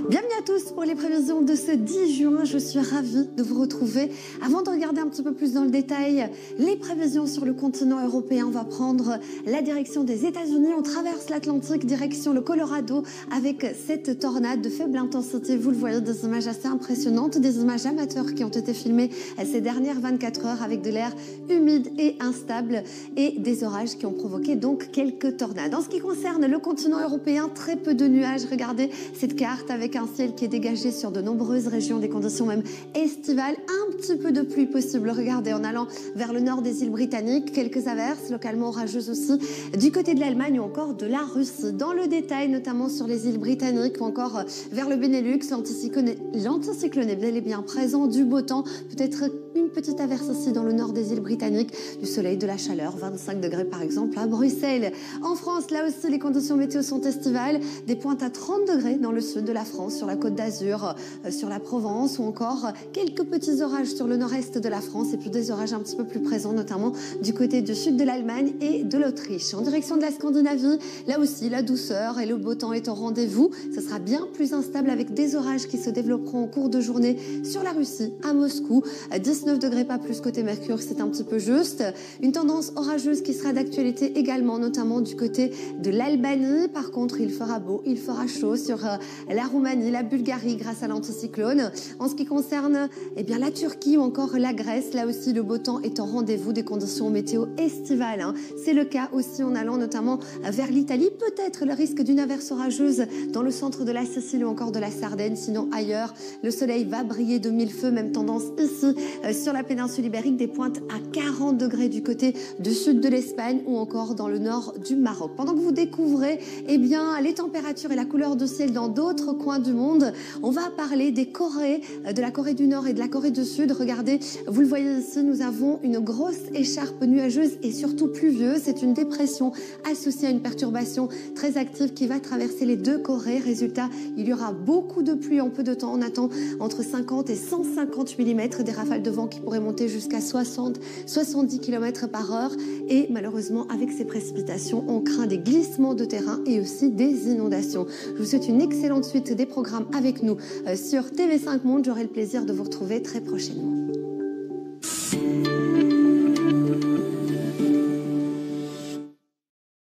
Bienvenue à tous pour les prévisions de ce 10 juin. Je suis ravie de vous retrouver. Avant de regarder un petit peu plus dans le détail les prévisions sur le continent européen, on va prendre la direction des États-Unis. On traverse l'Atlantique, direction le Colorado, avec cette tornade de faible intensité. Vous le voyez, des images assez impressionnantes, des images amateurs qui ont été filmées ces dernières 24 heures avec de l'air humide et instable et des orages qui ont provoqué donc quelques tornades. En ce qui concerne le continent européen, très peu de nuages. Regardez cette carte avec un ciel qui est dégagé sur de nombreuses régions, des conditions même estivales, un petit peu de pluie possible. Regardez, en allant vers le nord des îles britanniques, quelques averses localement orageuses aussi du côté de l'Allemagne ou encore de la Russie. Dans le détail, notamment sur les îles britanniques ou encore vers le Benelux, l'anticyclone est bel et bien présent, du beau temps, peut-être une petite averse aussi dans le nord des îles britanniques, du soleil, de la chaleur, 25 degrés par exemple à Bruxelles. En France, là aussi, les conditions météo sont estivales, des pointes à 30 degrés dans le sud de la France, sur la Côte d'Azur, sur la Provence ou encore quelques petits orages sur le nord-est de la France et puis des orages un petit peu plus présents, notamment du côté du sud de l'Allemagne et de l'Autriche. En direction de la Scandinavie, là aussi, la douceur et le beau temps est au rendez-vous. Ce sera bien plus instable avec des orages qui se développeront en cours de journée sur la Russie, à Moscou. 19 degrés, pas plus côté Mercure, c'est un petit peu juste. Une tendance orageuse qui sera d'actualité également, notamment du côté de l'Albanie. Par contre, il fera beau, il fera chaud sur la Roumanie, la Bulgarie grâce à l'anticyclone. En ce qui concerne la Turquie ou encore la Grèce, là aussi le beau temps est en rendez-vous, des conditions météo estivales. C'est le cas aussi en allant notamment vers l'Italie. Peut-être le risque d'une averse orageuse dans le centre de la Sicile ou encore de la Sardaigne. Sinon ailleurs, le soleil va briller de mille feux. Même tendance ici sur la péninsule ibérique, des pointes à 40 degrés du côté du sud de l'Espagne ou encore dans le nord du Maroc. Pendant que vous découvrez les températures et la couleur du ciel dans d'autres coins du monde, on va parler des Corées, de la Corée du Nord et de la Corée du Sud. Regardez, vous le voyez ici, nous avons une grosse écharpe nuageuse et surtout pluvieuse. C'est une dépression associée à une perturbation très active qui va traverser les deux Corées. Résultat, il y aura beaucoup de pluie en peu de temps. On attend entre 50 et 150 mm, des rafales de vent qui pourraient monter jusqu'à 60-70 km par heure. Et malheureusement, avec ces précipitations, on craint des glissements de terrain et aussi des inondations. Je vous souhaite une excellente suite des programmes avec nous sur TV5 Monde. J'aurai le plaisir de vous retrouver très prochainement.